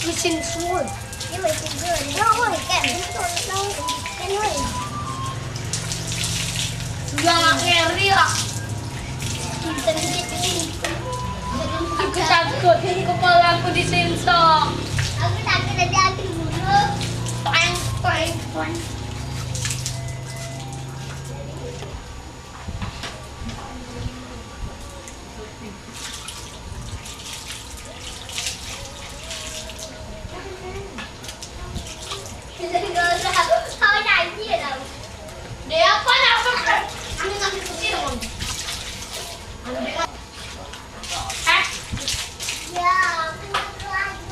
mesin semua. Dia mesin semua. Đâu ơi, kẹt betul. Đâu, kan ơi. Sudah nggak carry lah. Kita ini. Aku takut kepala aku disensor. Aku takut nanti aku dulu. Toeng, toeng, toeng. Thôi này gì đâu. Dia apa nak pakai? Anu ngasih putih dong. Anu dia. Ya, aku lagi.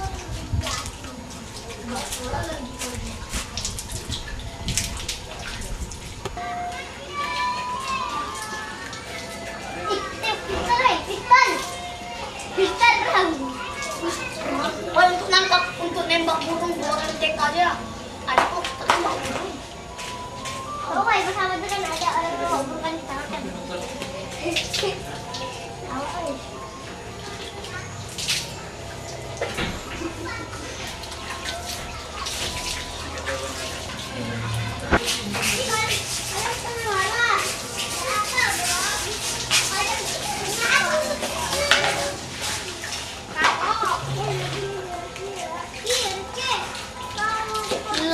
Oh, untuk nembak burung buatan TK aja. Ada kok tembak burung. Oh, bersama itu kan ada orang bawa bukan di tangan kan. Tahu.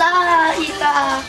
La ilaha.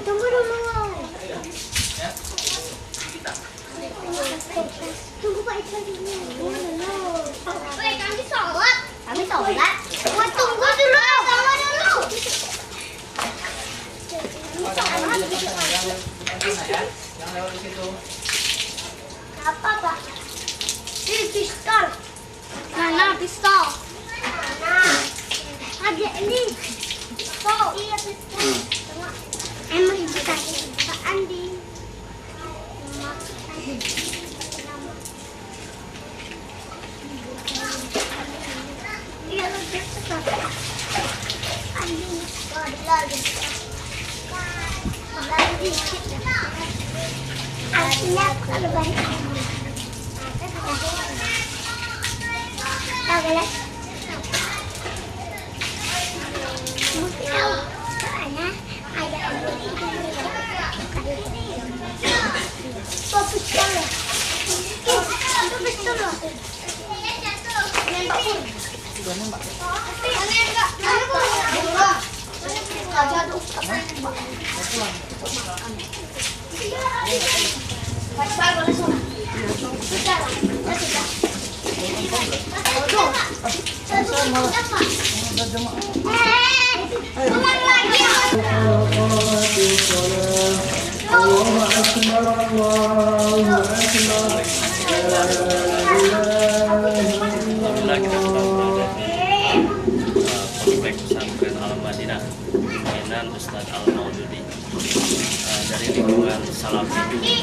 Tunggu dulu. Tunggu Pak Ican dulu. Woi, kami sholat. Kami sholat. Wah, tunggu dulu. Tunggu dulu. Yang lewat di situ. Apa, Pak? Ini pistol. Mana pistol? Nah, ada ini. Pistol. Iya, pistol. Emang ibu tadi Pak Andi. Iya, lebih cepat. Andi, lagi. Lagi dikit. Artinya kalau baik. Tahu kan? Mesti tahu. Soalnya ada pistol. Itu pistol loh. Nembak pun. Sudah nembak. Nembak. sengaja tuh apa nembak. Baik boleh sono. Sudah lah, sudah. Ulang lagi. الله أكبر الله أكبر لا Alhamdulillah kita sedang berada di Komplek Pesantren Al-Madinah bimbingan Ustadz Al-Maududi dari lingkungan Salafi.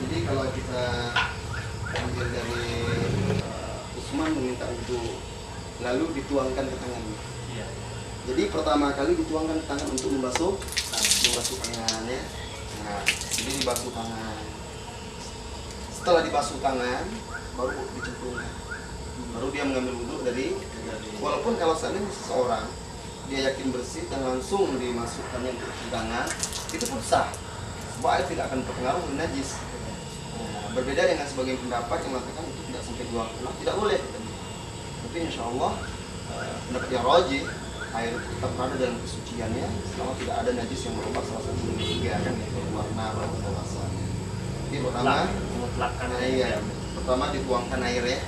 Jadi kalau kita ambil dari Usman meminta wudhu, lalu dituangkan ke tangannya. Iya. Jadi pertama kali dituangkan ke tangan untuk membasuh tangan ya. Nah, jadi dibasuh tangan. Setelah dibasuh tangan, baru dicemplungkan. Baru dia mengambil wudhu dari. Walaupun kalau seandainya seseorang dia yakin bersih dan langsung dimasukkannya ke tangan, itu pun sah. Sebab air tidak akan terpengaruh dengan najis. Nah, berbeda dengan sebagian pendapat yang mengatakan itu tidak sampai 2 bulan, tidak boleh. Tapi insya Allah pendapat yang rajih, air itu tetap berada dalam kesuciannya selama tidak ada najis yang merubah salah satu dari 3 kan, yaitu warna, bau, atau rasa. Jadi pertama, pertama dituangkan air ya,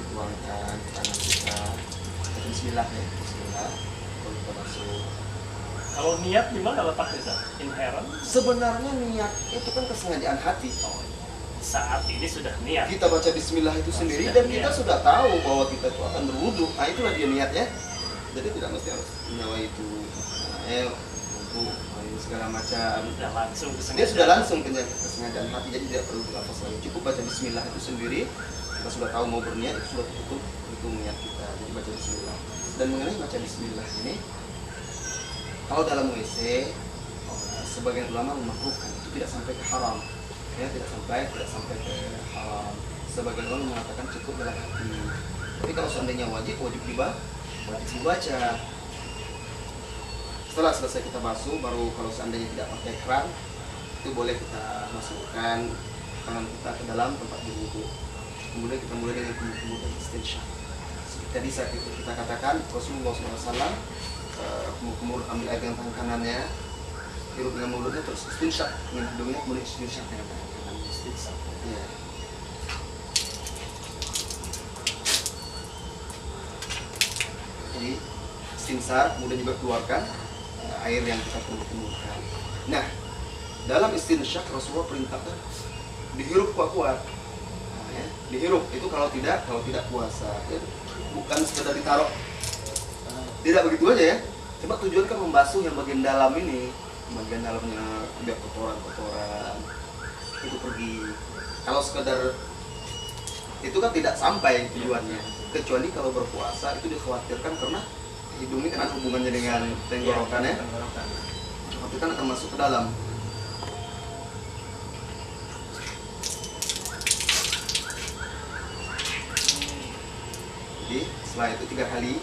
dituangkan ke tangan kita. Bismillah ya, Bismillah. Kalau kita masuk. Kalau niat gimana letaknya, Ustaz? Inherent? Sebenarnya niat itu kan kesengajaan hati. Saat ini sudah niat. Kita baca Bismillah itu sendiri dan kita sudah tahu bahwa kita itu akan berwudu. Nah itulah dia niatnya. Jadi tidak mesti harus menyawa itu. Nah, wudu, segala macam. Sudah langsung Dia sudah langsung kesengajaan hati. Jadi tidak perlu dilafaz lagi. Cukup baca Bismillah itu sendiri. Kita sudah tahu mau berniat, itu sudah cukup itu niat kita. Jadi baca Bismillah. Dan mengenai baca Bismillah ini, kalau dalam WC, sebagian ulama memakruhkan itu tidak sampai ke haram. Ya, tidak sampai ke haram. Sebagian orang mengatakan cukup dalam hati. Tapi kalau seandainya wajib dibaca. Setelah selesai kita basuh, baru kalau seandainya tidak pakai keran, itu boleh kita masukkan tangan kita ke dalam tempat berwudu. Kemudian kita mulai dengan kumur-kumur dan istinsyaq. Seperti tadi saat itu kita katakan Rasulullah SAW kumur-kumur ambil air dengan tangan kanannya, hirup dengan mulutnya, terus istinsyaq dengan hidungnya, kemudian istinsyaq dengan tangan kanan. Istinsyaq. Ya. Jadi istinsar, kemudian juga keluarkan air yang kita kumur-kumurkan. Nah, dalam istinsyaq Rasulullah perintahkan dihirup kuat-kuat. Nah, ya, dihirup itu kalau tidak puasa. Ya, bukan sekedar ditaruh. Tidak begitu aja ya. Coba tujuan kan membasuh yang bagian dalam ini, bagian dalamnya biar kotoran-kotoran itu pergi. Kalau sekedar itu kan tidak sampai tujuannya. Kecuali kalau berpuasa itu dikhawatirkan karena hidung ini kan ada hubungannya dengan tenggorokan ya. Tapi kan akan masuk ke dalam. Jadi setelah itu 3 kali,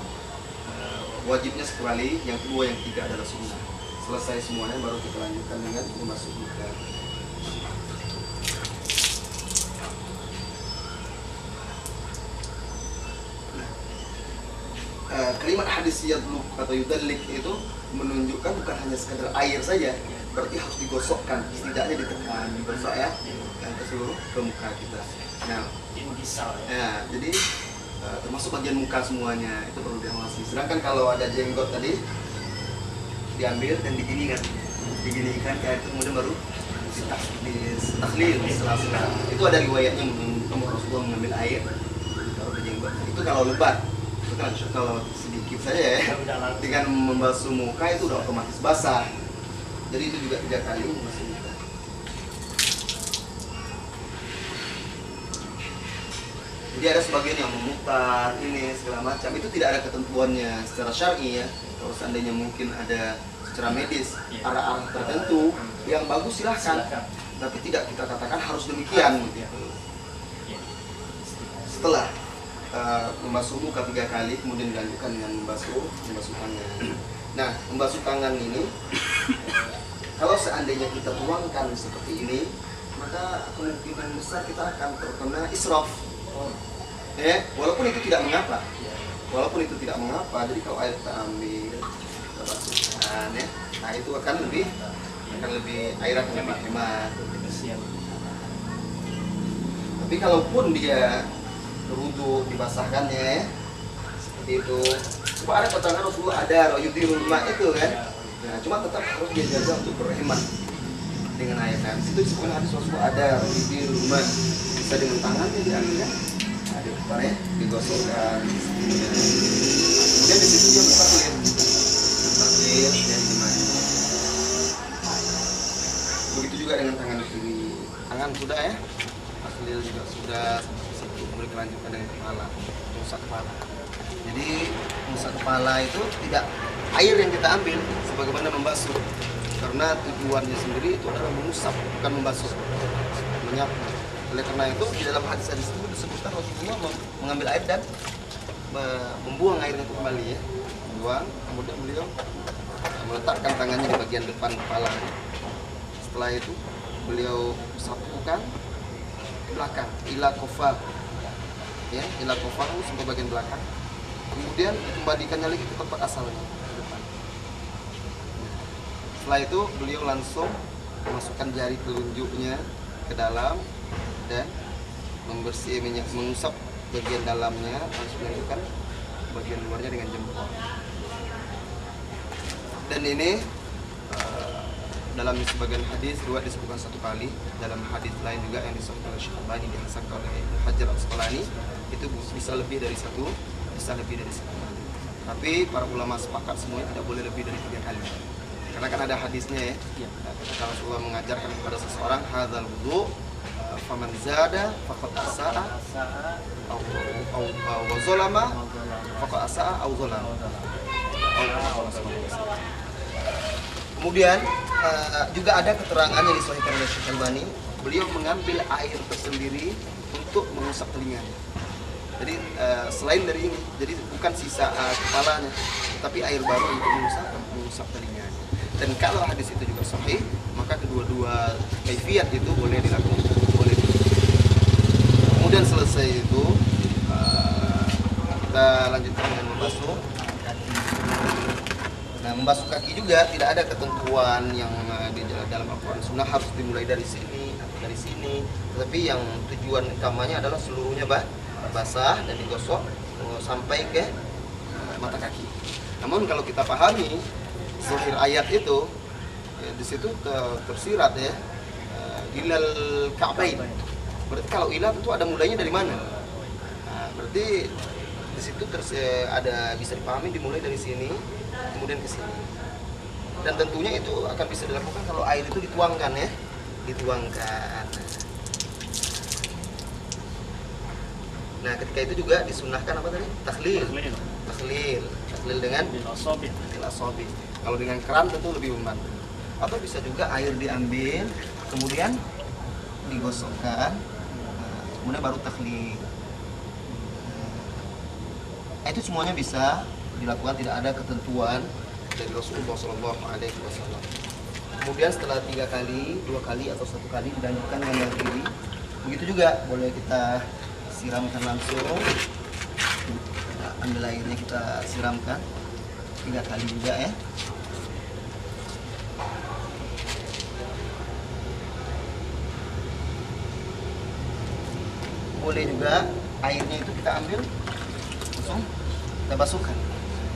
wajibnya 1 kali, yang kedua yang ketiga adalah sunnah. Selesai semuanya baru kita lanjutkan dengan membasuh muka. Kalimat hadis yadluk atau yudallik itu menunjukkan bukan hanya sekadar air saja, berarti harus digosokkan, setidaknya ditekan, digosok ya, ke seluruh ke muka kita. Nah, jadi termasuk bagian muka semuanya itu perlu diawasi. Sedangkan kalau ada jenggot tadi diambil dan diginikan kayak itu, kemudian baru ditahlil sela-sela. Itu ada riwayatnya Rasulullah mengambil air taruh di jenggot. Itu kalau lebat. Itu kan kalau sedikit saja ya, dengan membasuh muka itu udah otomatis basah. Jadi itu juga 3 kali membasuh muka. Jadi ada sebagian yang memutar ini segala macam, itu tidak ada ketentuannya secara syar'i ya. Kalau seandainya mungkin ada secara medis arah-arah tertentu yang bagus silahkan, tapi tidak kita katakan harus demikian gitu. Setelah membasuh muka 3 kali, kemudian dilanjutkan dengan membasuh tangan. Nah, membasuh tangan ini kalau seandainya kita tuangkan seperti ini, maka kemungkinan besar kita akan terkena israf. Walaupun itu tidak mengapa. Jadi kalau air kita ambil, kita basuhkan ya. Nah, itu akan lebih air akan lebih hemat. Tapi kalaupun dia berwudu dibasahkannya ya, seperti itu. Cuma ada keterangan Rasulullah ada yudirul ma itu kan. Nah, cuma tetap harus dia jaga untuk berhemat dengan air. Nah, di situ disebutkan hadis Rasulullah ada yudirul ma, bisa dengan tangannya diambil kan. Nah, di depan ya, digosokkan. Kemudian di situ dia bertakbir dan dimana. Begitu juga dengan tangan kiri. Tangan sudah ya. Tahlil juga sudah. Kemudian kelanjutkan dengan kepala, mengusap kepala. Jadi mengusap kepala itu tidak air yang kita ambil sebagaimana membasuh, karena tujuannya sendiri itu adalah mengusap, bukan membasuh, menyapu. Oleh karena itu di dalam hadis-hadis itu disebutkan Rasulullah mengambil air dan membuang airnya itu kembali ya, membuang, kemudian beliau meletakkan tangannya di bagian depan kepala. Setelah itu beliau sapukan belakang, ila kofar, ya, ila kofar sampai bagian belakang. Kemudian dikembalikannya lagi ke tempat asalnya, ke depan. Setelah itu beliau langsung memasukkan jari telunjuknya ke dalam dan membersih minyak, mengusap bagian dalamnya, langsung melanjutkan bagian luarnya dengan jempol. Dan ini dalam sebagian hadis riwayat disebutkan 1 kali, dalam hadis lain juga yang disebutkan oleh Syekh Albani dihasankan oleh Ibnu Hajar Al-Asqalani itu bisa lebih dari 1 kali. Tapi para ulama sepakat semuanya tidak boleh lebih dari 3 kali. Karena kan ada hadisnya ya. Ketika Rasulullah mengajarkan kepada seseorang hadzal wudu faman zada faqad asaa wa zalama faqad asaa au zalama. Kemudian juga ada keterangan yang disahihkan oleh Syekh Albani, beliau mengambil air tersendiri untuk mengusap telinganya. Jadi selain dari ini, jadi bukan sisa kepalanya, tapi air baru untuk mengusap telinganya. Dan kalau hadis itu juga sahih, maka kedua-dua kaifiat itu boleh dilakukan, boleh. Kemudian selesai itu kita lanjutkan dengan membasuh kaki. Nah, membasuh kaki juga tidak ada ketentuan yang di dalam Al-Quran Sunnah harus dimulai dari sini, tetapi yang tujuan utamanya adalah seluruhnya basah dan digosok sampai ke mata kaki. Namun kalau kita pahami zahir ayat itu, di situ tersirat ya, ilal ka'bain. Berarti kalau ilal itu ada mulainya dari mana? Nah, berarti di situ ada bisa dipahami dimulai dari sini kemudian ke sini. Dan tentunya itu akan bisa dilakukan kalau air itu dituangkan ya, dituangkan. Nah, ketika itu juga disunahkan apa tadi? Takhlil dengan asabi. Kalau dengan keran tentu lebih membantu. Atau bisa juga air diambil, kemudian digosokkan, kemudian baru takhlil. Itu semuanya bisa dilakukan, tidak ada ketentuan dari Rasulullah SAW. Kemudian setelah 3 kali, 2 kali atau 1 kali dilanjutkan dengan yang kiri. Begitu juga boleh kita siramkan langsung. Ambil airnya kita siramkan 3 kali juga ya. Boleh juga airnya itu kita ambil langsung kita basuhkan.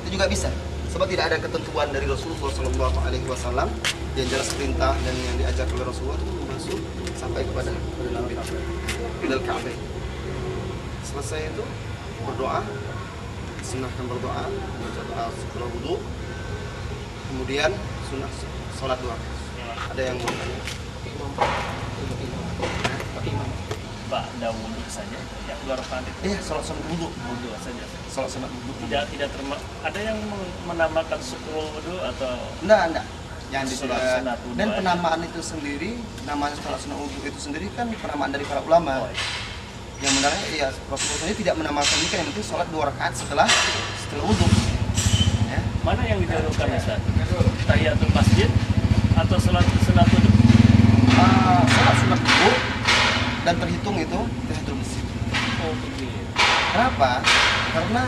Itu juga bisa. Sebab tidak ada ketentuan dari Rasulullah SAW yang jelas perintah dan yang diajar oleh Rasulullah itu membasuh sampai kepada Ilal Ka'bah. Selesai itu berdoa, sunahkan berdoa, baca doa setelah wudu, kemudian sunah sholat 2 rakaat. Ada yang mau tanya? Ba'da wudu saja, ya 2 rakaat itu. Iya, sholat sunat wudu saja. Sholat sunat wudu. Tidak ada yang menamakan syukur wudu atau Enggak. Yang di sunat wudu. Dan penamaan itu sendiri, namanya sholat sunat wudu itu sendiri kan penamaan dari para ulama. Yang benarnya ya Rasulullah sendiri tidak menamakan ini kan, yang penting sholat 2 rakaat setelah wudu. Ya. Mana yang didahulukan Ustaz? Tahiyatul masjid atau sholat sunat wudu? Sholat sunat wudu dan terhitung itu tahiyatul masjid. Oh, begitu. Kenapa? Karena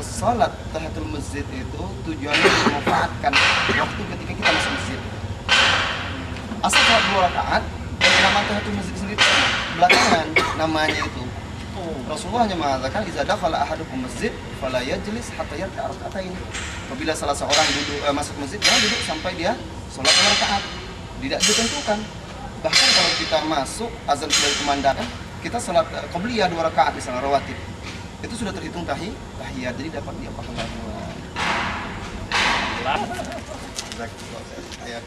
sholat tahiyatul masjid itu tujuannya memanfaatkan waktu ketika kita masuk masjid. Asal sholat 2 rakaat, dan nama tahiyatul masjid sendiri belakangan namanya itu. Rasulullah hanya mengatakan idza dakhala ahadukum masjid fala yajlis hatta yarka'a rak'atain. Apabila salah seorang masuk masjid, jangan duduk sampai dia sholat 2 rakaat. Tidak ditentukan. Bahkan kalau kita masuk azan sudah dikumandangkan, kita sholat qobliyah 2 rakaat misalnya rawatib. Itu sudah terhitung tahiyat, jadi dapat diapakan lagi. Ayat